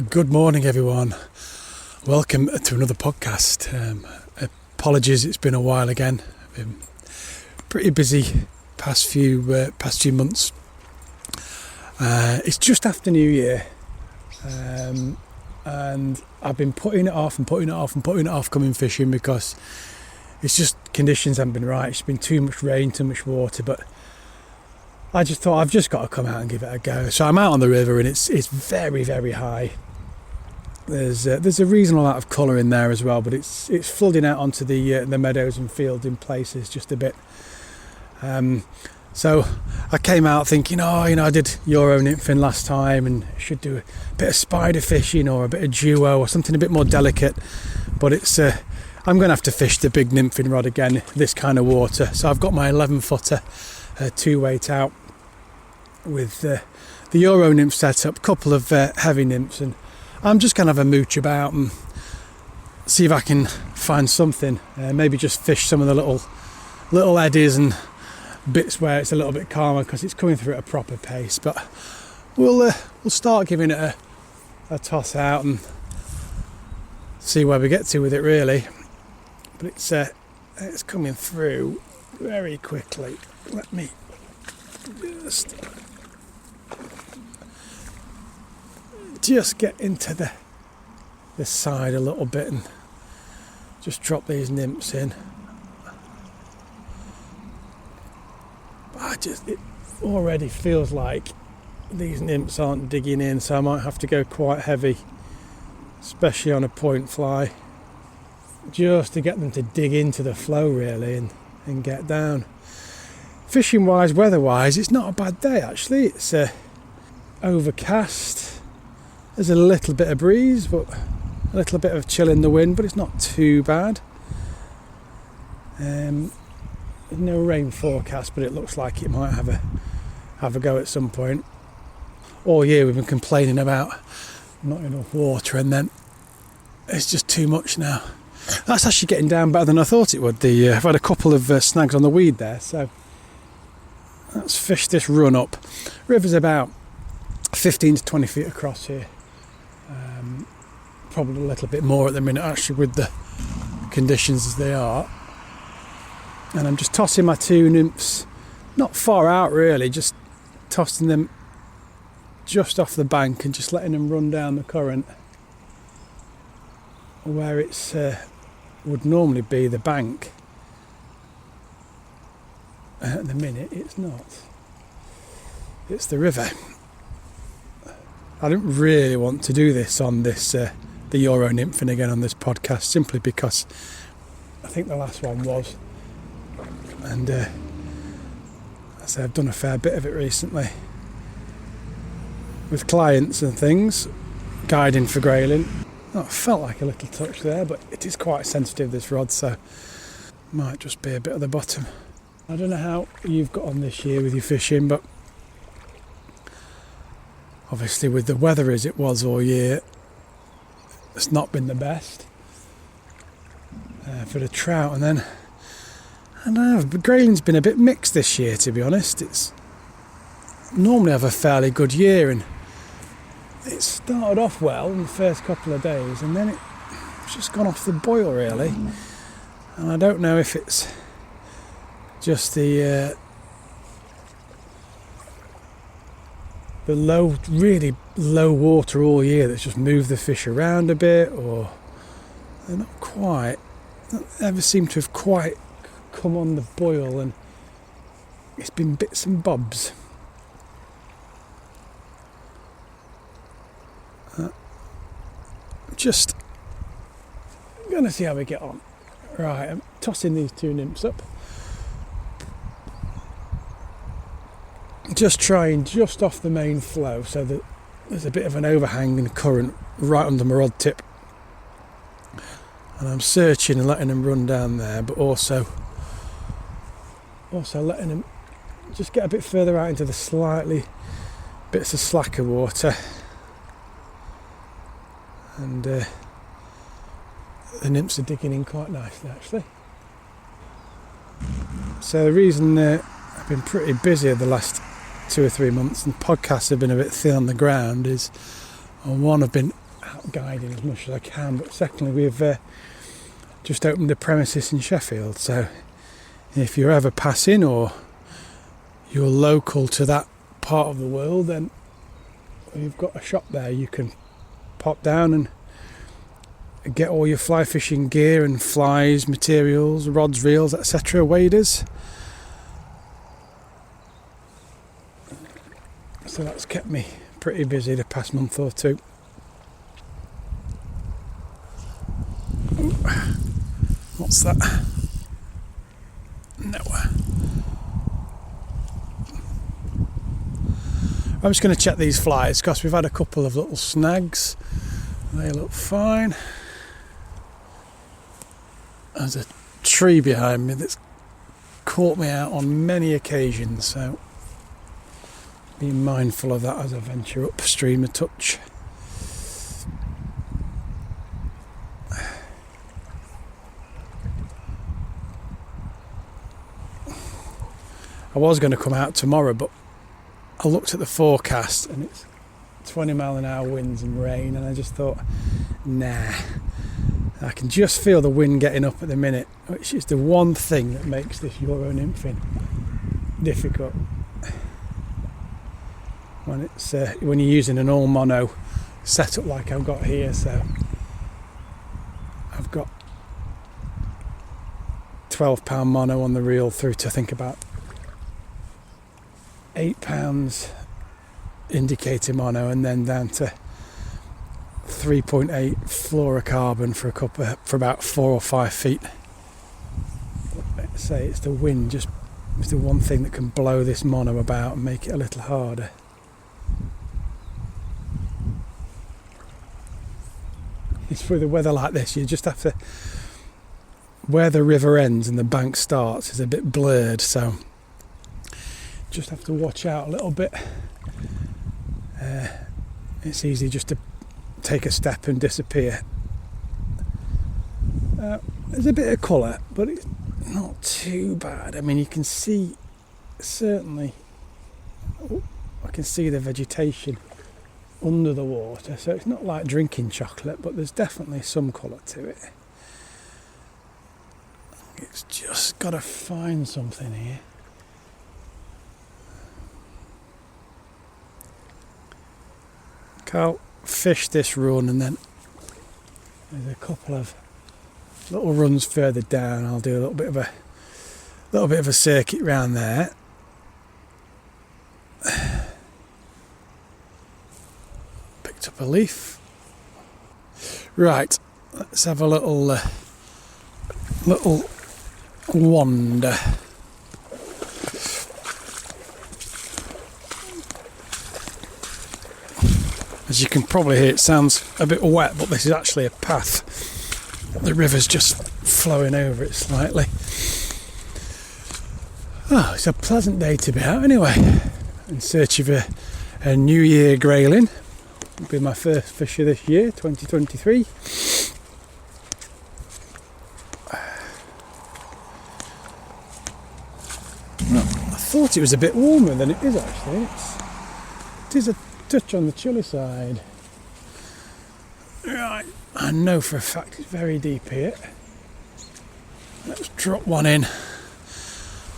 Good morning, everyone. Welcome to another podcast. Apologies, it's been a while again. I've been pretty busy past few months. It's just after New Year, and I've been putting it off coming fishing because it's just conditions haven't been right. It's been too much rain, too much water, but I just thought I've just got to come out and give it a go. So I'm out on the river and it's very, very high. There's a reasonable amount of colour in there as well, but it's flooding out onto the meadows and fields in places just a bit. So I came out thinking, I did Euro nymphing last time and should do a bit of spider fishing or a bit of duo or something a bit more delicate. But I'm going to have to fish the big nymphing rod again, this kind of water. So I've got my 11-footer 2-weight out with the Euro nymph setup, a couple of heavy nymphs, and I'm just going to have a mooch about and see if I can find something. Maybe just fish some of the little eddies and bits where it's a little bit calmer because it's coming through at a proper pace. But we'll start giving it a toss out and see where we get to with it, really. But it's coming through very quickly. Let me just get into the side a little bit and just drop these nymphs in. It already feels like these nymphs aren't digging in, so I might have to go quite heavy, especially on a point fly, just to get them to dig into the flow really and get down. Fishing wise, weather wise, it's not a bad day actually. It's overcast. There's a little bit of breeze, but a little bit of chill in the wind, but it's not too bad. There's no rain forecast, but it looks like it might have a go at some point. All year we've been complaining about not enough water, and then it's just too much now. That's actually getting down better than I thought it would. I've had a couple of snags on the weed there, so let's fish this run up. River's about 15 to 20 feet across here. Probably a little bit more at the minute actually with the conditions as they are. And I'm just tossing my two nymphs not far out really, just tossing them just off the bank and just letting them run down the current where it's would normally be the bank. At the minute it's not. It's the river. I didn't really want to do this on this the Euro nymphing again on this podcast, simply because I think the last one was, and I say I've done a fair bit of it recently with clients and things, guiding for Grayling. Oh, it felt like a little touch there, but it is quite sensitive, this rod, so might just be a bit at the bottom. I don't know how you've got on this year with your fishing, but obviously with the weather as it was all year, it's not been the best for the trout. And then, I don't know, but Grayling's been a bit mixed this year, to be honest. It's normally have a fairly good year, and it started off well in the first couple of days, and then it's just gone off the boil really. And I don't know if it's just the really low water all year that's just moved the fish around a bit, or they're not ever seem to have quite come on the boil, and it's been bits and bobs. Just gonna see how we get on. Right, I'm tossing these two nymphs up. Just trying just off the main flow so that there's a bit of an overhang and current right under my rod tip. And I'm searching and letting them run down there, but also letting them just get a bit further out into the slightly bits of slacker water. And the nymphs are digging in quite nicely actually. So the reason I've been pretty busy the last 2 or 3 months and podcasts have been a bit thin on the ground is, one, I've been out guiding as much as I can. But secondly, we've just opened a premises in Sheffield, so if you're ever passing or you're local to that part of the world, then we've got a shop there. You can pop down and get all your fly fishing gear and flies, materials, rods, reels, etc., waders. So that's kept me pretty busy the past month or two. What's that? No. I'm just going to check these flies because we've had a couple of little snags. They look fine. There's a tree behind me that's caught me out on many occasions, so be mindful of that as I venture upstream a touch. I was going to come out tomorrow, but I looked at the forecast and it's 20 mile an hour winds and rain, and I just thought, nah. I can just feel the wind getting up at the minute, which is the one thing that makes this Euro nymphing difficult. When you're using an all mono setup like I've got here, so I've got £12 mono on the reel through to I think about £8 indicator mono, and then down to 3.8 fluorocarbon for about 4 or 5 feet. Let's say it's the wind, just it's the one thing that can blow this mono about and make it a little harder. It's with the weather like this, you just have to, where the river ends and the bank starts is a bit blurred, so just have to watch out a little bit. It's easy just to take a step and disappear. There's a bit of colour, but it's not too bad. I mean, you can see, certainly, I can see the vegetation under the water, so it's not like drinking chocolate, but there's definitely some colour to it. It's just got to find something here. I'll fish this run, and then there's a couple of little runs further down. I'll do a little bit of a circuit round there. Picked up a leaf. Right, let's have a little wander. As you can probably hear, it sounds a bit wet, but this is actually a path. The river's just flowing over it slightly. Oh, it's a pleasant day to be out anyway. In search of a New Year grayling. It'll be my first fish of this year, 2023. Well, I thought it was a bit warmer than it is actually. It is a touch on the chilly side. Right, I know for a fact it's very deep here. Let's drop one in.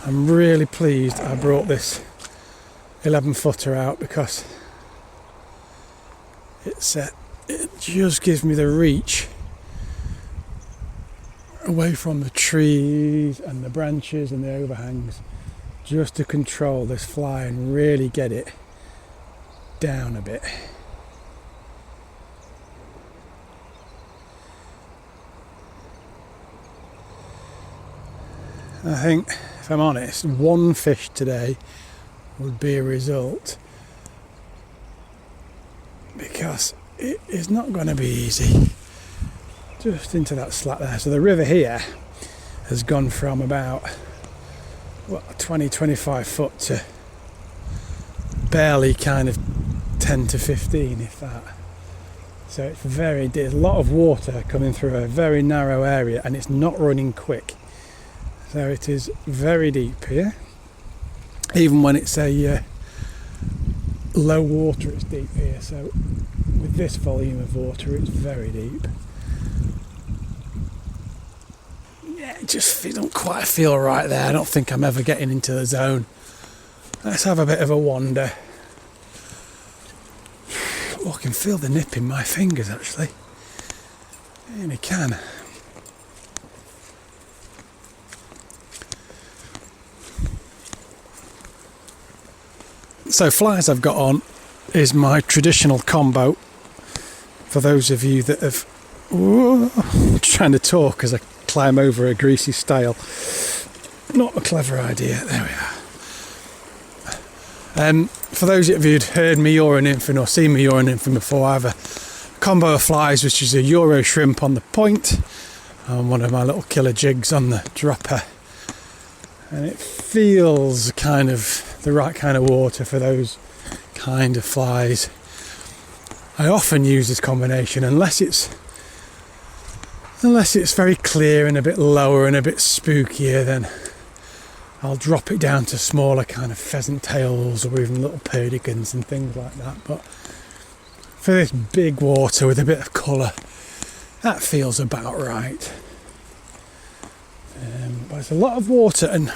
I'm really pleased I brought this 11 footer out because it just gives me the reach away from the trees and the branches and the overhangs, just to control this fly and really get it down a bit. I think, if I'm honest, one fish today would be a result, because it is not going to be easy. Just into that slack there. So the river here has gone from about 20-25 foot to barely kind of 10 to 15, if that. So it's there's a lot of water coming through a very narrow area, and it's not running quick. So it is very deep here. Even when it's a low water, it's deep here. So with this volume of water, it's very deep. Yeah, it just don't quite feel right there. I don't think I'm ever getting into the zone. Let's have a bit of a wander. Oh, I can feel the nip in my fingers actually. And I can. So flies I've got on is my traditional combo. For those of you that have... Whoa, I'm trying to talk as I climb over a greasy stile. Not a clever idea. There we are. For those of you who'd heard me or an infant or seen me or an infant before, I have a combo of flies, which is a Euro shrimp on the point and one of my little killer jigs on the dropper. And it feels kind of the right kind of water for those kind of flies. I often use this combination unless it's very clear and a bit lower and a bit spookier, then I'll drop it down to smaller kind of pheasant tails or even little perdigons and things like that. But for this big water with a bit of colour, that feels about right. But it's a lot of water, and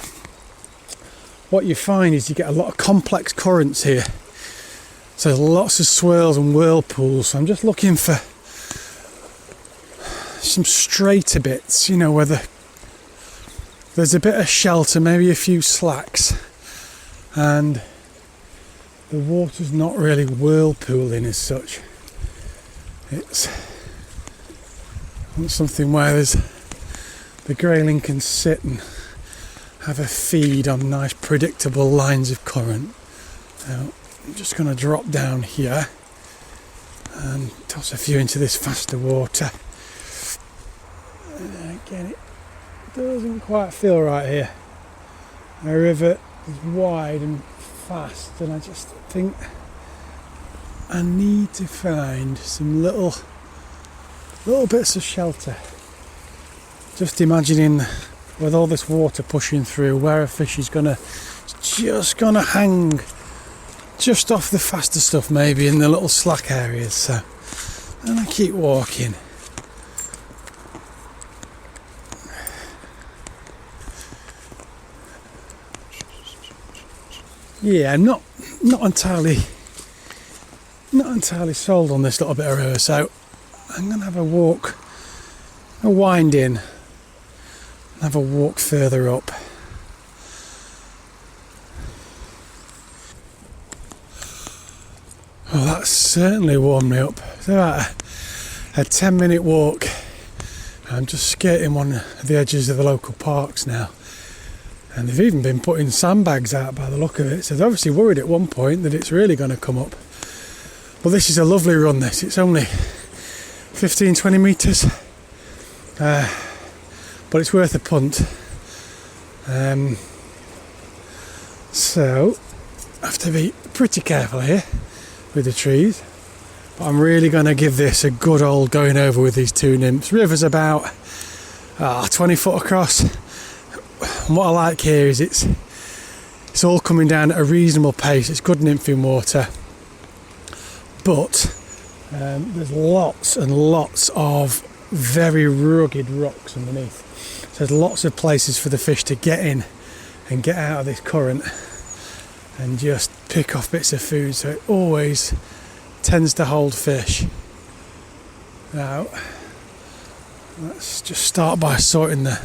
what you find is you get a lot of complex currents here. So there's lots of swirls and whirlpools. So I'm just looking for some straighter bits, where there's a bit of shelter, maybe a few slacks, and the water's not really whirlpooling as such. It's something where the grayling can sit and have a feed on nice predictable lines of current. Now, I'm just going to drop down here and toss a few into this faster water. And again, it doesn't quite feel right here. The river is wide and fast, and I just think I need to find some little bits of shelter. Just imagining with all this water pushing through, where a fish is just gonna hang just off the faster stuff, maybe in the little slack areas. So, and I keep walking. Yeah, I'm not entirely sold on this little bit of river, so I'm gonna have a wind in, and have a walk further up. Oh, that's certainly warmed me up. It's about a 10-minute walk. I'm just skating one of the edges of the local parks now. And they've even been putting sandbags out by the look of it. So they're obviously worried at one point that it's really going to come up. But this is a lovely run, this. It's only 15-20 metres. But it's worth a punt. So I have to be pretty careful here with the trees. But I'm really going to give this a good old going over with these two nymphs. River's about 20 foot across. And what I like here is it's all coming down at a reasonable pace. It's good nymphing water, but there's lots and lots of very rugged rocks underneath. So there's lots of places for the fish to get in and get out of this current and just pick off bits of food. So it always tends to hold fish. Now, let's just start by sorting the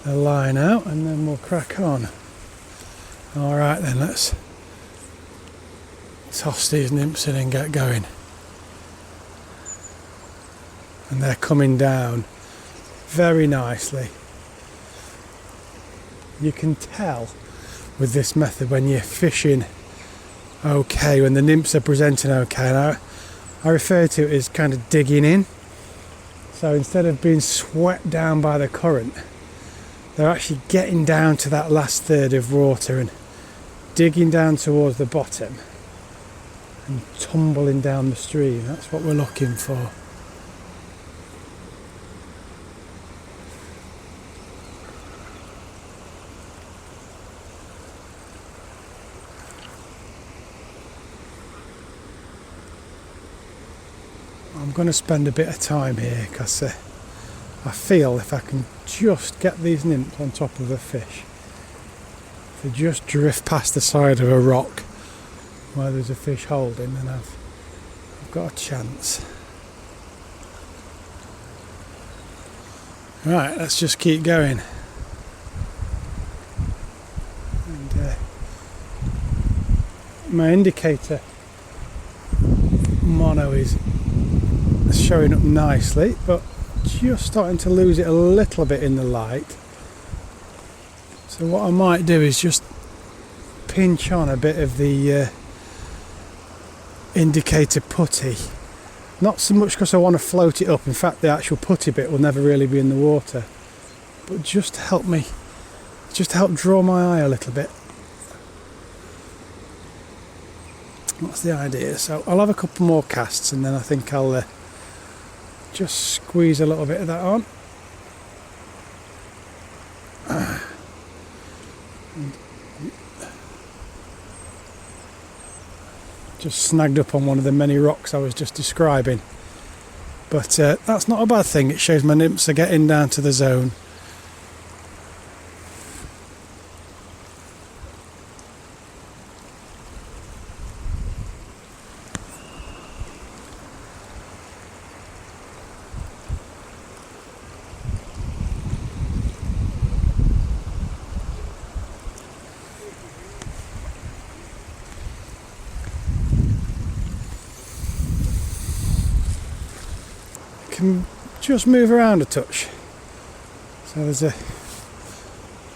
line out, and then we'll crack on. Alright then, let's toss these nymphs in and get going. And they're coming down very nicely. You can tell with this method when you're fishing okay, when the nymphs are presenting okay. And I refer to it as kind of digging in. So instead of being swept down by the current, they're actually getting down to that last third of water and digging down towards the bottom and tumbling down the stream. That's what we're looking for. I'm going to spend a bit of time here because I feel if I can just get these nymphs on top of a fish, if they just drift past the side of a rock where there's a fish holding, then I've got a chance. Right, let's just keep going. And my indicator mono is showing up nicely, but just starting to lose it a little bit in the light. So what I might do is just pinch on a bit of the indicator putty. Not so much because I want to float it up, in fact the actual putty bit will never really be in the water, but just to help draw my eye a little bit. That's the idea. So I'll have a couple more casts and then I think I'll just squeeze a little bit of that on. Just snagged up on one of the many rocks I was just describing, but that's not a bad thing. It shows my nymphs are getting down to the zone. Can just move around a touch. So there's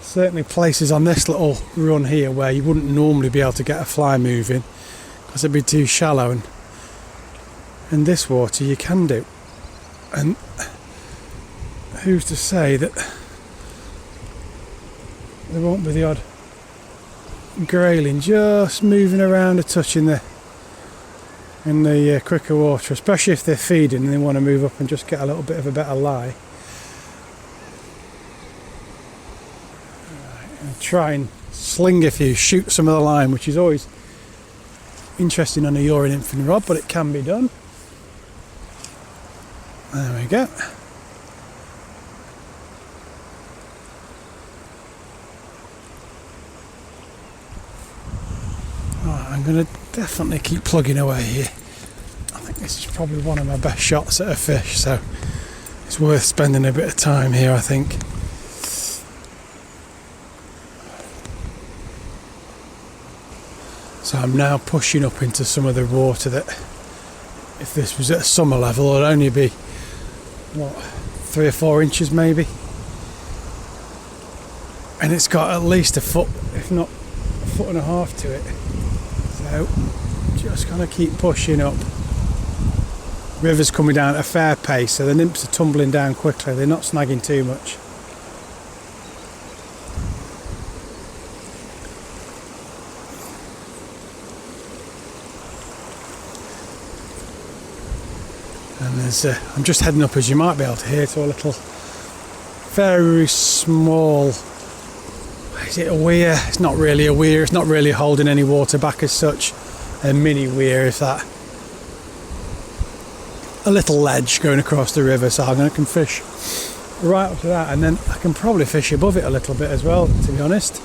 certainly places on this little run here where you wouldn't normally be able to get a fly moving because it'd be too shallow, and in this water you can do. And who's to say that there won't be the odd grayling just moving around a touch in the quicker water, especially if they're feeding and they want to move up and just get a little bit of a better lie. I'll try and sling a few, shoot some of the line, which is always interesting on a Euro nymphing rod, but it can be done. There we go. Right, I'm going to definitely keep plugging away here. I think this is probably one of my best shots at a fish, so it's worth spending a bit of time here, I think. So I'm now pushing up into some of the water that, if this was at a summer level, would only be, what, 3 or 4 inches maybe. And it's got at least a foot, if not a foot and a half to it. So just gonna keep pushing up. River's coming down at a fair pace, so the nymphs are tumbling down quickly. They're not snagging too much. And there's I'm just heading up, as you might be able to hear, to a little very small, is it a weir? It's not really a weir, it's not really holding any water back as such. A mini weir, if that. A little ledge going across the river, so I can fish right up to that, and then I can probably fish above it a little bit as well, to be honest.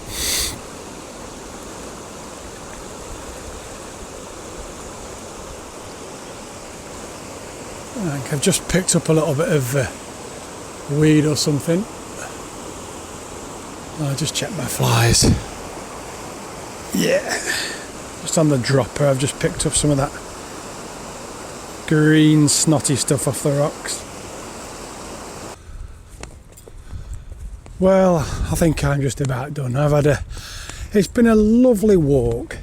I think I've just picked up a little bit of weed or something. I'll just check my flies. Yeah, just on the dropper I've just picked up some of that green snotty stuff off the rocks. Well, I think I'm just about done. It's been a lovely walk.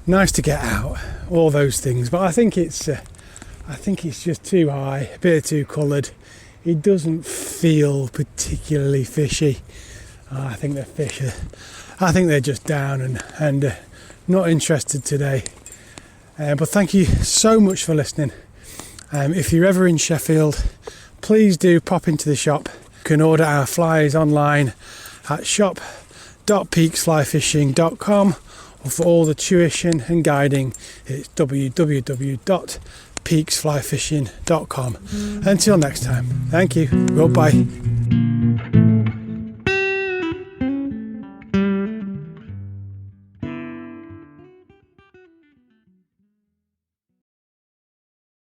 Nice to get out, all those things, but I think it's just too high, a bit too coloured. It doesn't feel particularly fishy. I think they're just down and not interested today. But thank you so much for listening. If you're ever in Sheffield, please do pop into the shop. You can order our flies online at shop.peaksflyfishing.com, for all the tuition and guiding, it's www.peaksflyfishing.com. Until next time, thank you. Goodbye.